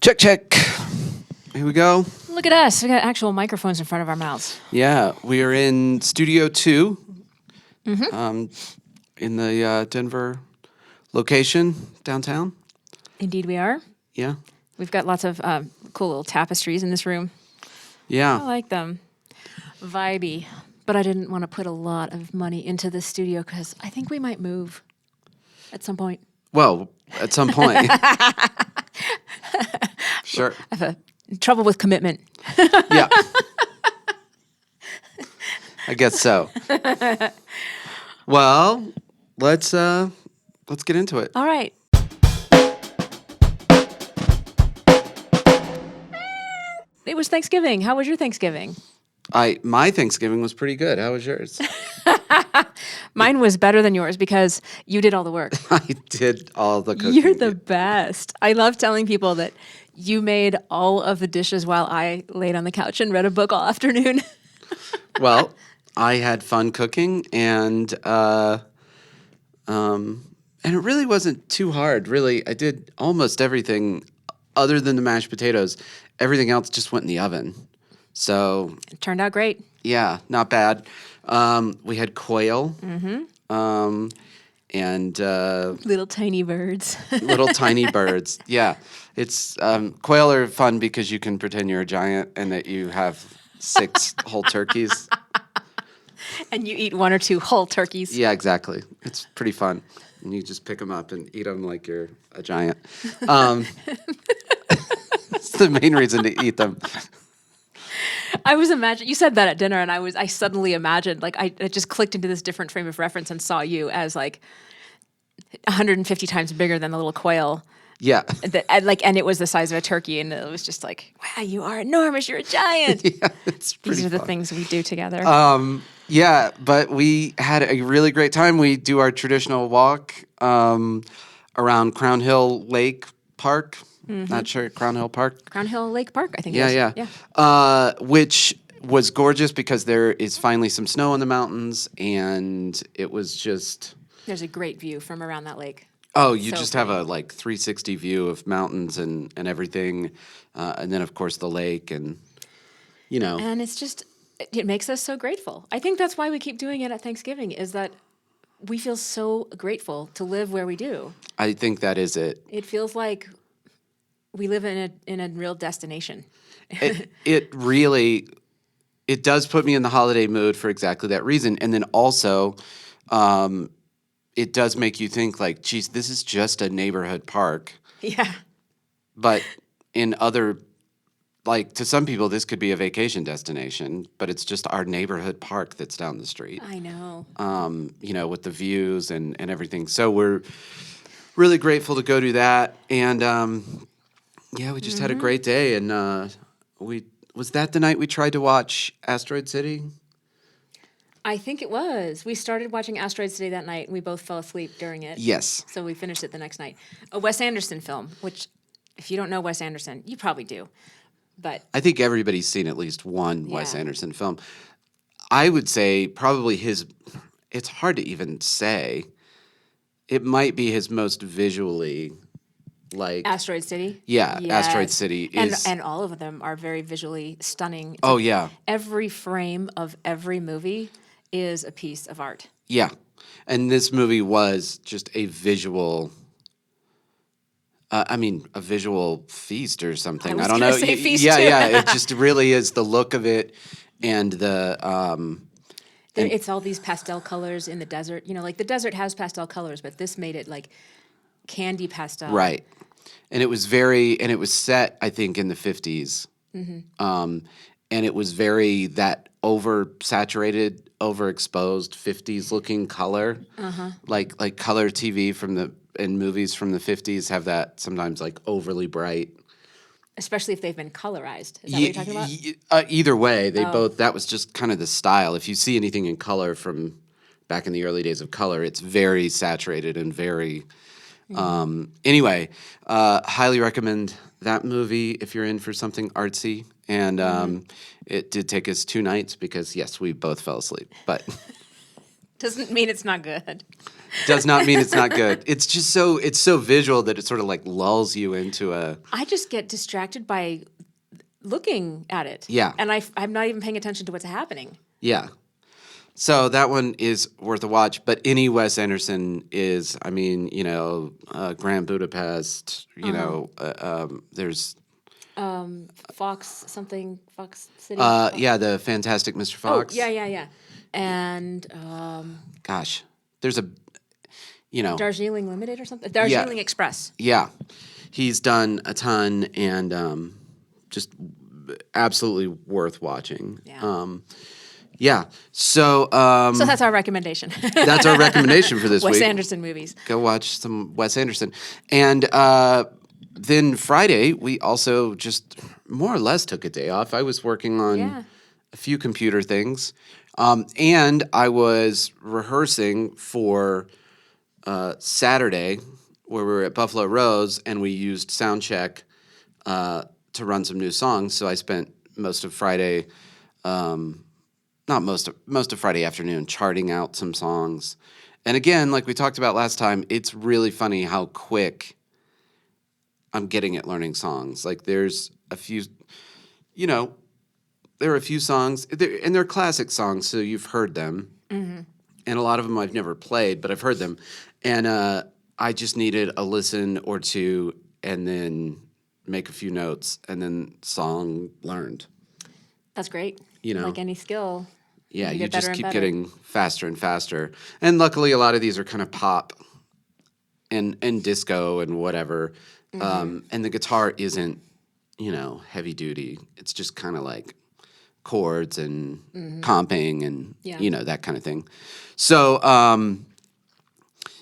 Check, check. Here we go. Look at us. We got actual microphones in front of our mouths. Yeah, we are in Studio 2 in the Denver location downtown. Indeed, we are. Yeah. We've got lots of cool little tapestries in this room. I Yeah. like them. Vibey. But I didn't want to put a lot of money into this studio because I think we might move at some point. Well, at some point. Sure. I have trouble with commitment. Yeah. I guess so. Well, let's get into it. All right. It was Thanksgiving. How was your Thanksgiving? My Thanksgiving was pretty good. How was yours? Mine was better than yours because you did all the work. I did all the cooking. You're the best. I love telling people that you made all of the dishes while I laid on the couch and read a book all afternoon. Well, I had fun cooking, and it really wasn't too hard. Really, I did almost everything other than the mashed potatoes. Everything else just went in the oven. So It turned out great. yeah, not bad. We had quail, and Little tiny birds. little tiny birds. Yeah, it's quail are fun because you can pretend you're a giant and that you have 6 whole turkeys. And you eat 1 or 2 whole turkeys. Yeah, exactly. It's pretty fun. And you just pick them up and eat them like you're a giant. It's the main reason to eat them. I was imagining, you said that at dinner, and I suddenly imagined, like, it just clicked into this different frame of reference and saw you as, like, 150 times bigger than the little quail. Yeah. And it was the size of a turkey, and it was just like, wow, you are enormous. You're a giant. Yeah, it's pretty These are the fun. things we do together. Yeah, but we had a really great time. We do our traditional walk around Crown Hill Lake Park. Not sure, Crown Hill Park. Crown Hill Lake Park, I think Yeah, it is. yeah. Which was gorgeous because there is finally some snow in the mountains, and it was just... There's a great view from around that lake. Oh, you So just have a 360 view of mountains and everything, and then of course the lake, and And it's just, it makes us so grateful. I think that's why we keep doing it at Thanksgiving, is that we feel so grateful to live where we do. I think that is it. It feels like we live in a real destination. It really, it does put me in the holiday mood for exactly that reason, and then also, it does make you think like, geez, this is just a neighborhood park, Yeah. but in other, like to some people, this could be a vacation destination, but it's just our neighborhood park that's down the street. I know. With the views and everything. So we're really grateful to go do that. And we just had a great day. And was that the night we tried to watch Asteroid City? I think it was. We started watching Asteroid City that night, and we both fell asleep during it. Yes. So we finished it the next night. A Wes Anderson film, which, if you don't know Wes Anderson, you probably do. But I think everybody's seen at least one Wes Yeah. Anderson film. I would say probably it's hard to even say. It might be his most visually, like... Asteroid City? Yeah, Yes. Asteroid City is... And all of them are very visually stunning. It's Oh, like yeah. every frame of every movie is a piece of art. Yeah. And this movie was just a visual... a visual feast or something. was I don't gonna know. say feast, yeah, too. yeah. It just really is the look of it and the... It's all these pastel colors in the desert. Like the desert has pastel colors, but this made it like candy pastel. Right. And it was set, I think, in the 50s. And it was very that oversaturated, overexposed 50s looking color. Like color TV and movies from the 50s have that sometimes like overly bright. Especially if they've been colorized. Is that what you're talking about? Either way, that was just kind of the style. If you see anything in color from back in the early days of color, it's very saturated and very... Anyway, highly recommend that movie if you're in for something artsy. And it did take us 2 nights because, yes, we both fell asleep. But Doesn't mean it's not good. Does not mean it's not good. It's just it's so visual that it sort of like lulls you into a. I just get distracted by looking at it. Yeah. And I'm not even paying attention to what's happening. Yeah. So that one is worth a watch, but any Wes Anderson is, I mean, Grand Budapest, there's, Fox City. yeah, the Fantastic Mr. Oh, Fox. yeah. And Gosh, there's a, Darjeeling Limited or something? Darjeeling Express. yeah, he's done a ton and just absolutely worth watching. Yeah. Yeah, so So that's our recommendation. that's our recommendation for this Wes week. Anderson movies. Go watch some Wes Anderson. And then Friday, we also just more or less took a day off. I was working on Yeah. a few computer things. And I was rehearsing for Saturday, where we were at Buffalo Rose, and we used Soundcheck to run some new songs. So I spent most of Friday, not most of Friday afternoon, charting out some songs. And again, like we talked about last time, it's really funny how quick I'm getting at learning songs. Like there's a few, there are a few songs, and they're classic songs, so you've heard them. Mm-hmm. And a lot of them I've never played, but I've heard them. And I just needed a listen or two and then make a few notes and then song learned. That's great. You know. Like any skill. Yeah, you get just better and keep better. getting faster and faster. And luckily, a lot of these are kind of pop and disco and whatever. Mm-hmm. And the guitar isn't, heavy duty. It's just kind of like chords and comping and, Yeah. that kind of thing. So,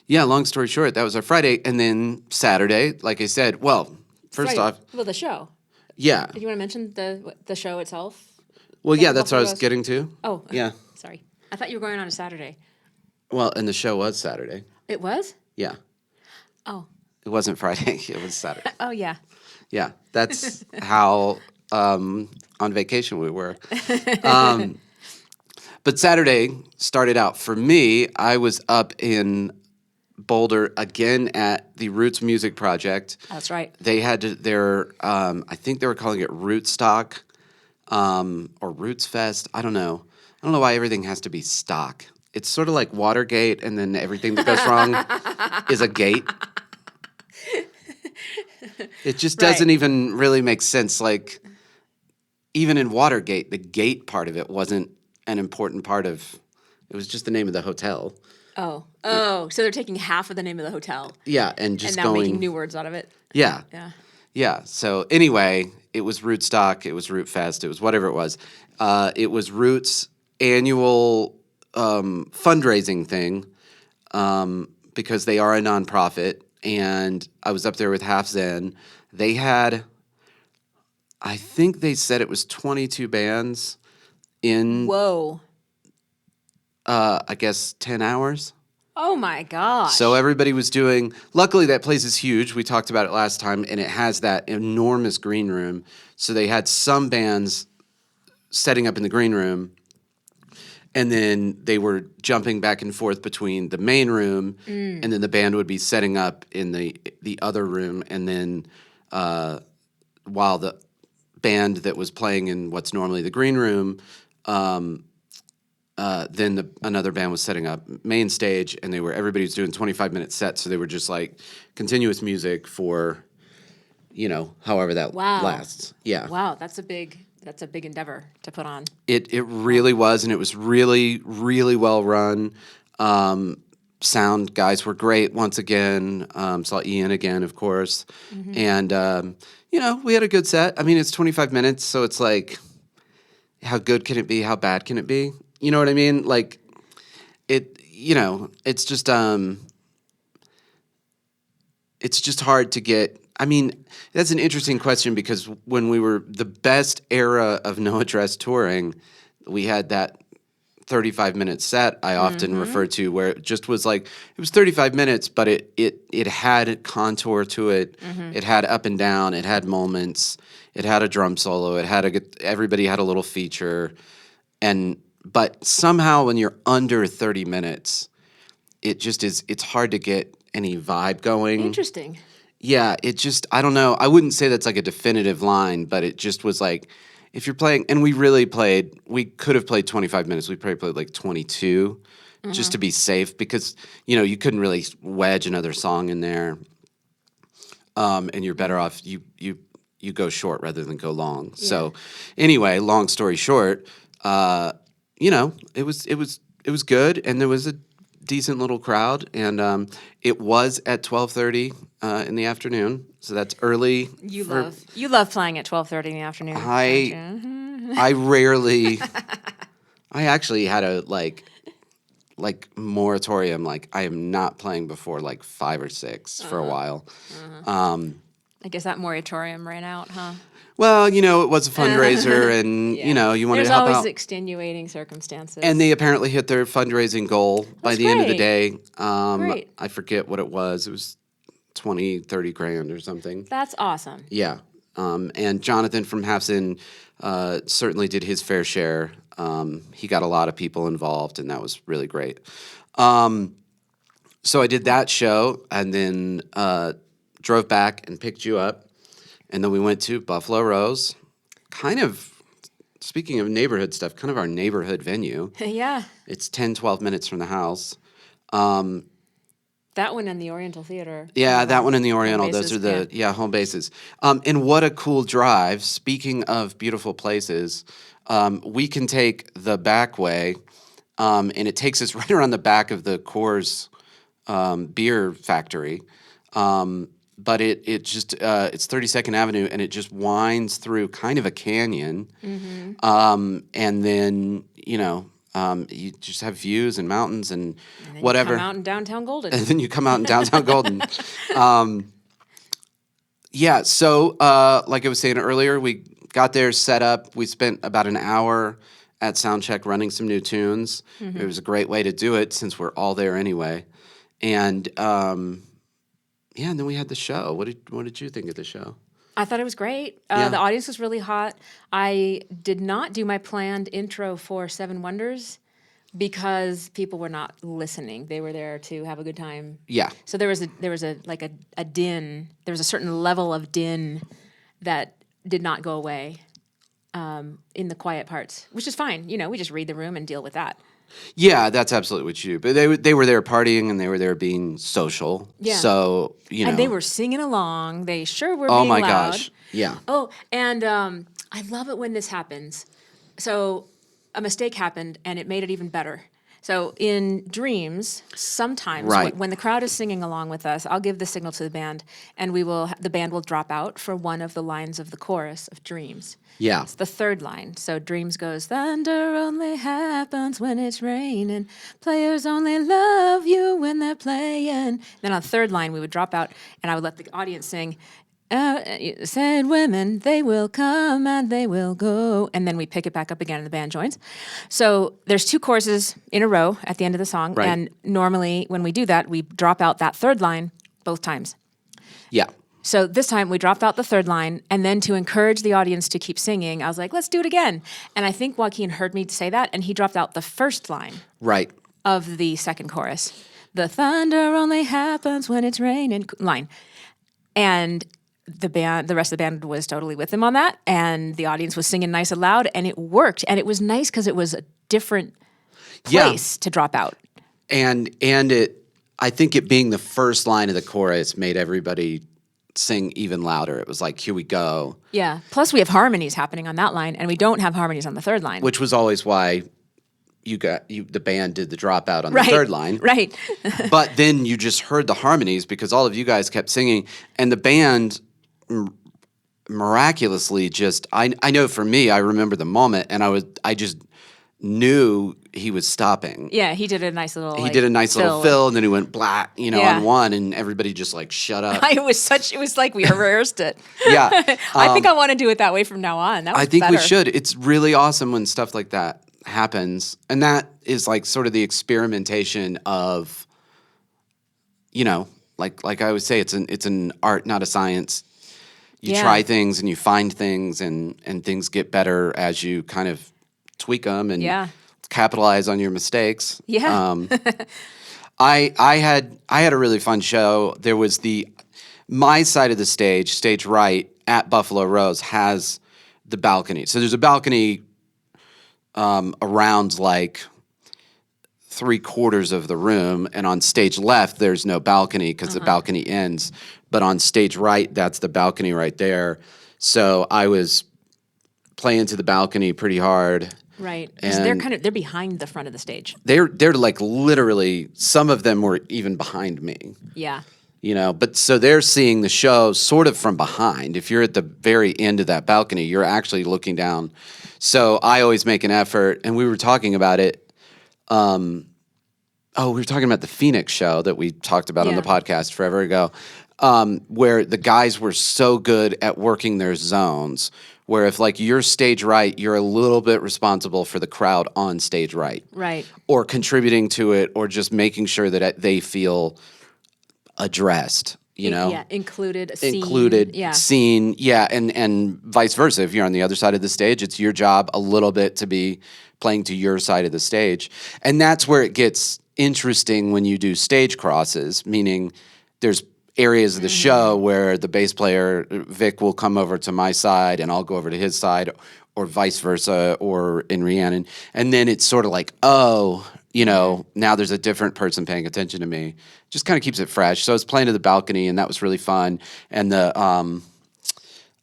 yeah, long story short, that was our Friday. And then Saturday, like I said, well, first Friday. off, Well, the show. yeah. Did you want to mention the show itself? Well, yeah, that's what I was Buffalo getting to. Oh. Yeah. Sorry. I thought you were going on a Saturday. Well, and the show was Saturday. It was? Yeah. Oh. It wasn't Friday. It was Saturday. Oh, yeah. Yeah, that's how on vacation we were. But Saturday started out for me. I was up in Boulder again at the Roots Music Project. That's right. They had their, I think they were calling it Rootstock or Roots Fest. I don't know. I don't know why everything has to be stock. It's sort of like Watergate, and then everything that goes wrong is a gate. It just doesn't Right. even really make sense. Like, even in Watergate, the gate part of it wasn't an important part of. It was just the name of the hotel. Oh. So they're taking half of the name of the hotel Yeah, and just and now going. making new words out of it. Yeah, Yeah. yeah. So anyway, it was Rootstock. It was Root Fest. It was whatever it was. It was Roots' annual fundraising thing because they are a nonprofit. And I was up there with Half Zen. They had, I think they said it was 22 bands in, Whoa. I guess, 10 hours. Oh, my gosh. So everybody was doing, luckily that place is huge. We talked about it last time, and it has that enormous green room. So they had some bands setting up in the green room, and then they were jumping back and forth between the main room, and then the band would be setting up in the other room, and then while the band that was playing in what's normally the green room, then another band was setting up main stage, and everybody was doing 25-minute sets, so they were just like continuous music for, however that Wow. lasts. Yeah. Wow, that's a big endeavor to put on. It really was, and it was really, really well run. Sound guys were great once again. Saw Ian again, of course. And, we had a good set. I mean, it's 25 minutes, so it's like, how good can it be? How bad can it be? You know what I mean? Like, it's just hard to get. I mean, that's an interesting question because when we were the best era of No Address touring, we had that 35-minute set I often refer to where it just was like, it was 35 minutes, but it had contour to it. It had up and down. It had moments. It had a drum solo. Everybody had a little feature. but somehow when you're under 30 minutes, it just is. It's hard to get any vibe going. Interesting. Yeah, it just, I don't know. I wouldn't say that's like a definitive line, but it just was like, if you're playing, and we could have played 25 minutes. We probably played like 22 just to be safe because, you couldn't really wedge another song in there. And you're better off, you go short rather than go long. So anyway, long story short, it was good. And there was a decent little crowd, and it was at 12:30 in the afternoon, so that's early. You love playing at 12:30 in the afternoon. I rarely. I actually had a like moratorium. Like I am not playing before like 5 or 6 for a while. I guess that moratorium ran out, huh? Well, it was a fundraiser, and you wanted There's to help always out. extenuating circumstances. And they apparently hit their fundraising goal by That's the end of the great. day. Great. I forget what it was. It was 20, 30 grand or something. That's awesome. Yeah. And Jonathan from Halfson certainly did his fair share. He got a lot of people involved, and that was really great. So I did that show, and then drove back and picked you up. And then we went to Buffalo Rose, kind of, speaking of neighborhood stuff, kind of our neighborhood venue. Yeah. It's 10, 12 minutes from the house. That one and the Oriental Theater. Yeah, that one in the Home Oriental. Those bases, are the home bases. And what a cool drive. Speaking of beautiful places, we can take the back way, and it takes us right around the back of the Coors beer factory. But it just it's 32nd Avenue, and it just winds through kind of a canyon, and then you just have views and mountains and whatever. Come out in downtown Golden. And then you come out in downtown Golden. Yeah, so like I was saying earlier, we got there, set up. We spent about an hour at Soundcheck running some new tunes. It was a great way to do it since we're all there anyway. And and then we had the show. What did you think of the show? I thought it was great. Yeah. The audience was really hot. I did not do my planned intro for Seven Wonders because people were not listening. They were there to have a good time. Yeah. So there was a din. There was a certain level of din that did not go away in the quiet parts, which is fine. We just read the room and deal with that. Yeah, that's absolutely what you do. But they were there partying, and they were there being social. Yeah. So, And they were singing along. They sure were Oh being my loud. gosh. Yeah. Oh, and I love it when this happens. So a mistake happened, and it made it even better. So in Dreams, sometimes Right. when the crowd is singing along with us, I'll give the signal to the band, and the band will drop out for one of the lines of the chorus of Dreams. Yeah. It's the third line. So Dreams goes, thunder only happens when it's raining. Players only love you when they're playing. Then on the third line, we would drop out, and I would let the audience sing, said women, they will come and they will go. And then we pick it back up again and the band joins. So there's 2 choruses in a row at the end of the song. Right. And normally when we do that, we drop out that third line both times. Yeah. So this time we dropped out the third line, and then to encourage the audience to keep singing, I was like, let's do it again. And I think Joaquin heard me say that, and he dropped out the first line Right. of the second chorus. The thunder only happens when it's raining line. And the rest of the band was totally with him on that, and the audience was singing nice and loud, and it worked. And it was nice because it was a different place to drop out. And I think it being the first line of the chorus made everybody sing even louder. It was like, here we go. Yeah. Plus we have harmonies happening on that line, and we don't have harmonies on the third line. Which was always why the band did the dropout on the third line. Right. But then you just heard the harmonies because all of you guys kept singing, and the band miraculously just, I know for me, I remember the moment, and I just knew he was stopping. Yeah, he did a nice little little fill, and then he went black, Yeah. on one, and everybody just like shut up. It was like we rehearsed it. Yeah. I think I want to do it that way from now on. That was I think we better. should. It's really awesome when stuff like that happens. And that is like sort of the experimentation of, like I always say, it's an art, not a science. You Yeah. try things and you find things, and things get better as you kind of tweak them and Yeah. capitalize on your mistakes. Yeah. I had a really fun show. There was my side of the stage right at Buffalo Rose has the balcony. So there's a balcony around like 3/4 of the room, and on stage left there's no balcony because the balcony ends. But on stage right, that's the balcony right there. So I was playing to the balcony pretty hard. Right. 'Cause they're And they're behind the front of the stage. they're like literally, some of them were even behind me. Yeah. But so they're seeing the show sort of from behind. If you're at the very end of that balcony, you're actually looking down. So I always make an effort, and we were talking about it. We were talking about the Phoenix show that we talked about on the Yeah. podcast forever ago, where the guys were so good at working their zones, where if like you're stage right, you're a little bit responsible for the crowd on stage right. Right. Or contributing to it, or just making sure that they feel addressed, Yeah. Included. Seen. included, Yeah. seen, yeah, and vice versa. If you're on the other side of the stage, it's your job a little bit to be playing to your side of the stage. And that's where it gets interesting when you do stage crosses, meaning there's areas of the show where the bass player, Vic, will come over to my side and I'll go over to his side, or vice versa, or in Rhiannon. And then it's sort of like, now there's a different person paying attention to me. Just kind of keeps it fresh. So I was playing to the balcony, and that was really fun. And the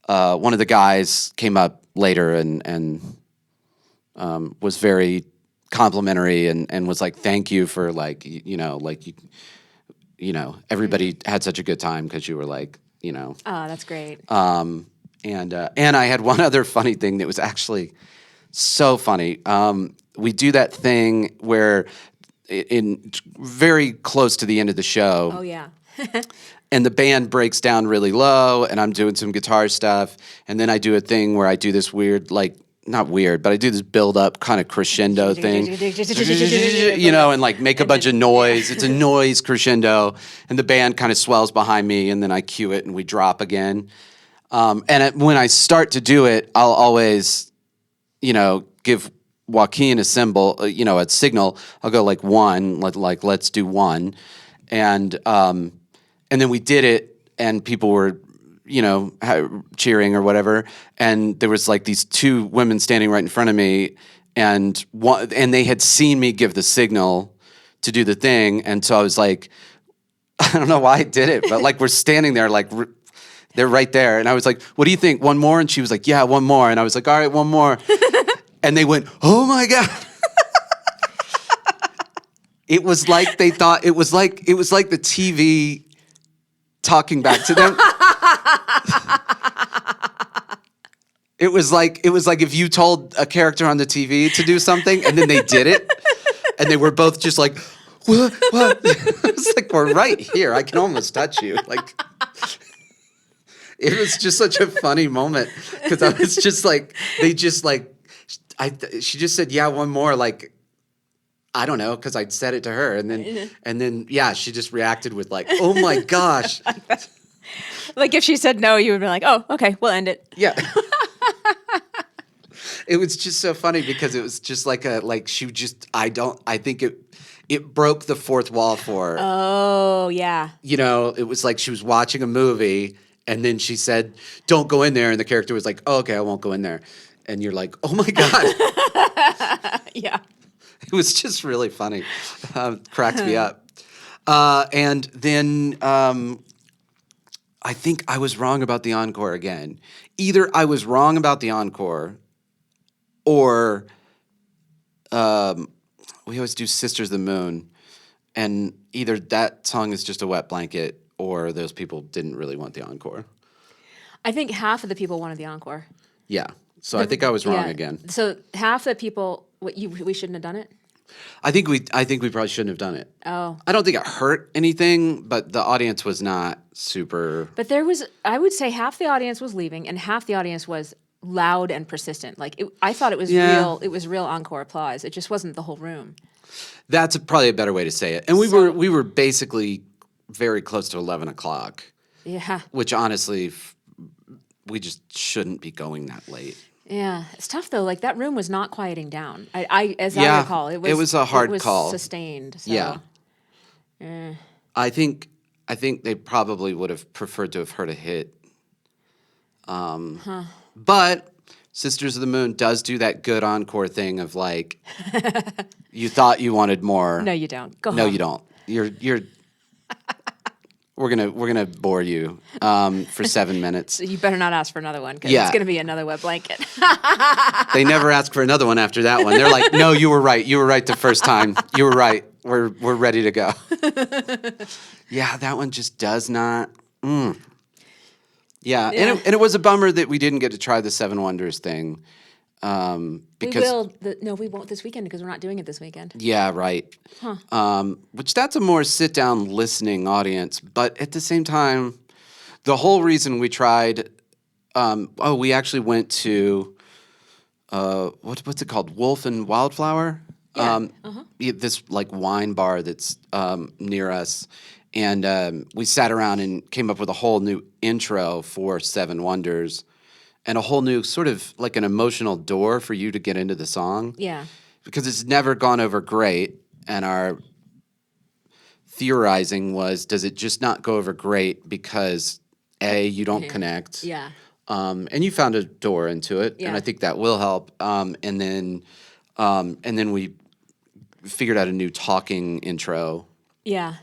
one of the guys came up later and was very complimentary and was like, "Thank you for everybody had such a good time because you were like, Oh, that's great. And I had one other funny thing that was actually so funny. We do that thing where in very close to the end of the show, Oh, yeah. and the band breaks down really low, and I'm doing some guitar stuff, and then I do a thing where I do this weird, like, not weird, but I do this build up kind of crescendo thing, and like make a bunch of noise. It's a noise crescendo, and the band kind of swells behind me, and then I cue it, and we drop again. When I start to do it, I'll always, give Joaquin a symbol, a signal. I'll go like one, let's do one, and then we did it, and people were, cheering or whatever, and there was like these two women standing right in front of me, and they had seen me give the signal to do the thing, and so I was like, I don't know why I did it, but like we're standing there like. They're right there. And I was like, what do you think? One more? And she was like, yeah, one more. And I was like, all right, one more. And they went, oh my God. It was like they thought, it was like the TV talking back to them. It was like if you told a character on the TV to do something and then they did it, and they were both just like, what? It's like, we're right here. I can almost touch you. Like, it was just such a funny moment because I was just like, she just said, yeah, one more. Like, I don't know, because I'd said it to her, and then she just reacted with like, oh my gosh. Like if she said no, you would be like, oh, okay, we'll end it. Yeah. It was just so funny because it was just like I think it broke the fourth wall for her. Oh, yeah. It was like she was watching a movie, and then she said, don't go in there. And the character was like, oh, okay, I won't go in there. And you're like, oh my God. Yeah. It was just really funny. Cracked me up. And then I think I was wrong about the encore again. Either I was wrong about the encore, or we always do Sisters of the Moon. And either that song is just a wet blanket, or those people didn't really want the encore. I think half of the people wanted the encore. Yeah. So I think I was wrong Yeah. again. So half the people, we shouldn't have done it? I think we probably shouldn't have done it. Oh. I don't think it hurt anything, but the audience was not super. But I would say half the audience was leaving and half the audience was loud and persistent. Like I thought it was Yeah. real encore applause. It just wasn't the whole room. That's probably a better way to say it. And we were basically very close to 11 o'clock, Yeah. which honestly, we just shouldn't be going that late. Yeah, it's tough though. Like that room was not quieting down. I as I Yeah, recall, it was a hard call. sustained. So. Yeah. I think they probably would have preferred to have heard a hit. But Sisters of the Moon does do that good encore thing of like, you thought you wanted more. No, you don't. Go No, home. you don't. You're. We're gonna bore you for 7 minutes. You better not ask for another one because Yeah. it's going to be another wet blanket. They never ask for another one after that one. They're like, no, you were right. You were right the first time. You were right. We're ready to go. Yeah, that one just does not. Yeah, Yeah. And it was a bummer that we didn't get to try the Seven Wonders thing. We Because will. No, we won't this weekend because we're not doing it this weekend. yeah, right. Which that's a more sit down listening audience, but at the same time, the whole reason we tried. We actually went to what's it called? Wolf and Wildflower. Yeah, This like wine bar that's near us, and we sat around and came up with a whole new intro for Seven Wonders, and a whole new sort of like an emotional door for you to get into the song. Yeah. Because it's never gone over great, and our theorizing was, does it just not go over great because A, you don't connect, Yeah. and you found a door into it, and Yeah. I think that will help. And then we figured out a new talking intro Yeah.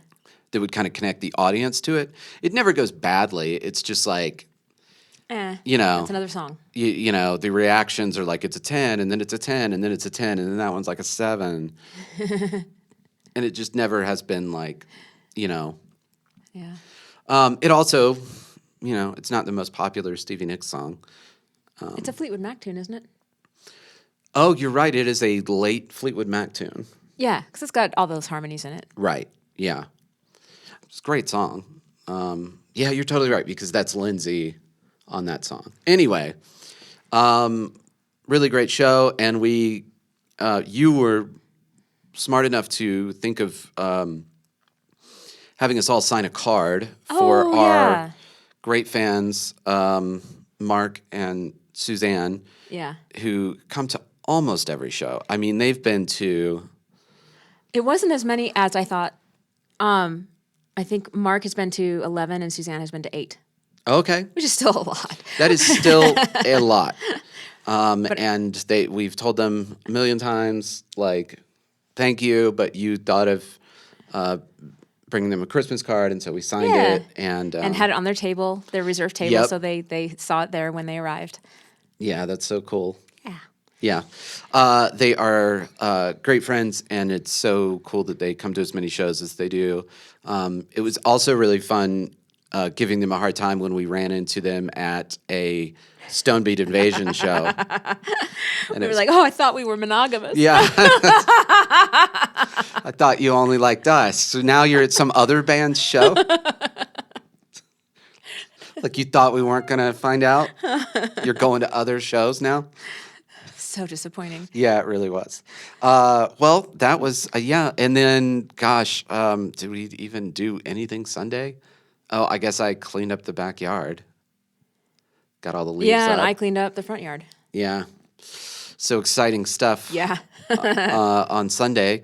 that would kind of connect the audience to it. It never goes badly. It's just like, you know, That's another song. you know, the reactions are like it's a 10, and then it's a 10, and then it's a 10, and then that one's like a 7. And it just never has been like, you know. Yeah. It also, you know, it's not the most popular Stevie Nicks song. It's a Fleetwood Mac tune, isn't it? Oh, you're right. It is a late Fleetwood Mac tune. Yeah, because it's got all those harmonies in it. Right. Yeah. It's a great song. Yeah, you're totally right because that's Lindsay on that song. Anyway, really great show, and you were smart enough to think of having us all sign a card for Oh, our yeah. great fans, Mark and Suzanne, Yeah. who come to almost every show. I mean, they've been to. It wasn't as many as I thought. I think Mark has been to 11 and Suzanne has been to 8, Okay, which is still a lot. that is still a lot. And we've told them a million times, like, thank you, but you thought of bringing them a Christmas card, and so we signed Yeah. it. And And had it on their table, their reserved table, Yep. so they saw it there when they arrived. yeah, that's so cool. Yeah. Yeah. They are great friends, and it's so cool that they come to as many shows as they do. It was also really fun giving them a hard time when we ran into them at a Stone Beat Invasion show. And We were like, oh, I thought we were monogamous. yeah. I thought you only liked us. So now you're at some other band's show? Like you thought we weren't going to find out? You're going to other shows now? So disappointing. Yeah, it really was. Well, that was, yeah. And then, gosh, did we even do anything Sunday? Oh, I guess I cleaned up the backyard. Got all the leaves Yeah, up. and I cleaned up the front yard. Yeah. So exciting stuff. Yeah. On Sunday.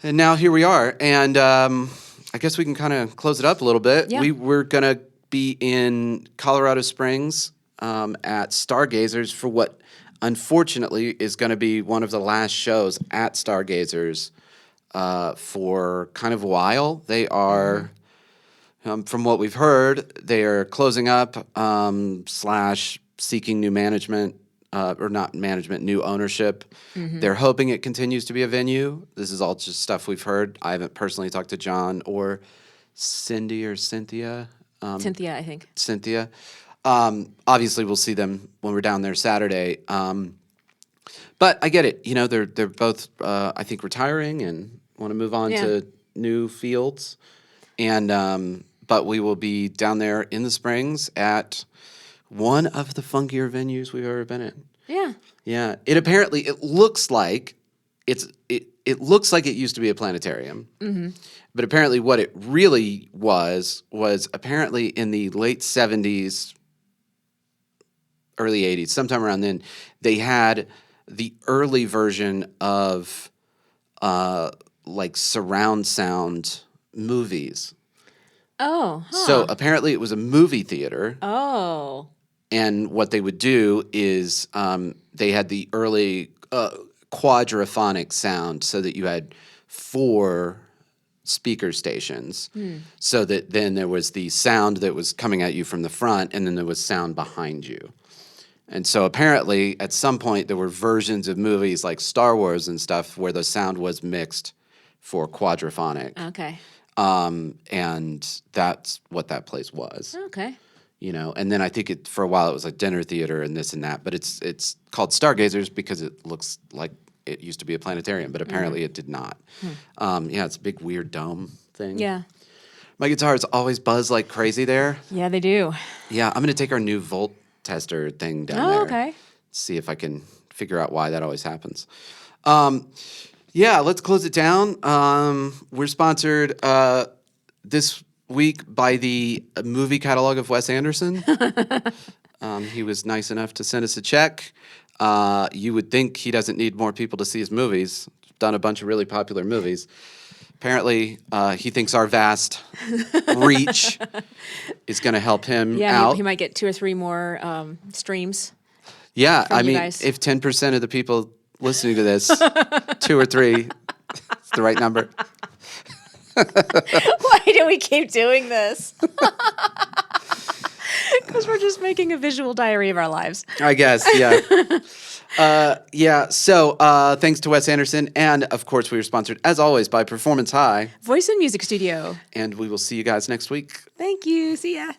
And now here we are. And I guess we can kind of close it up a little bit. Yeah. We're going to be in Colorado Springs at Stargazers for what unfortunately is going to be one of the last shows at Stargazers for kind of a while. They are, from what we've heard, they are closing up / seeking new management. Or not management, new ownership. They're hoping it continues to be a venue. This is all just stuff we've heard. I haven't personally talked to John or Cindy or Cynthia. Cynthia, I think. Cynthia. Obviously, we'll see them when we're down there Saturday. But I get it. You know, they're both, I think, retiring and want to move on Yeah. to new fields. And but we will be down there in the Springs at one of the funkier venues we've ever been in. Yeah. Yeah, it looks like it looks like it used to be a planetarium, but apparently what it really was apparently in the late 70s, early 80s, sometime around then, they had the early version of like surround sound movies. Oh, huh. So apparently it was a movie theater. Oh. And what they would do is they had the early quadraphonic sound so that you had 4 speaker stations. So that then there was the sound that was coming at you from the front, and then there was sound behind you. And so apparently at some point there were versions of movies like Star Wars and stuff where the sound was mixed for quadraphonic. Okay. And that's what that place was. Okay. You know, and then I think for a while it was like dinner theater and this and that, but it's called Stargazers because it looks like it used to be a planetarium, but apparently it did not. Yeah, it's a big weird dome thing. Yeah. My guitars always buzz like crazy there. Yeah, they do. Yeah, I'm gonna take our new volt tester thing down Oh, there. okay. See if I can figure out why that always happens. Yeah, let's close it down. We're sponsored this week by the movie catalog of Wes Anderson. He was nice enough to send us a check. You would think he doesn't need more people to see his movies. Done a bunch of really popular movies. Apparently, he thinks our vast reach is going to help him Yeah, out. he might get 2 or 3 more streams. Yeah, I you mean, guys. if 10% of the people listening to this, 2 or 3, it's the right number. Why do we keep doing this? Because we're just making a visual diary of our lives. I guess, yeah. Yeah, so thanks to Wes Anderson. And, of course, we are sponsored, as always, by Performance High. Voice and Music Studio. And we will see you guys next week. Thank you. See ya.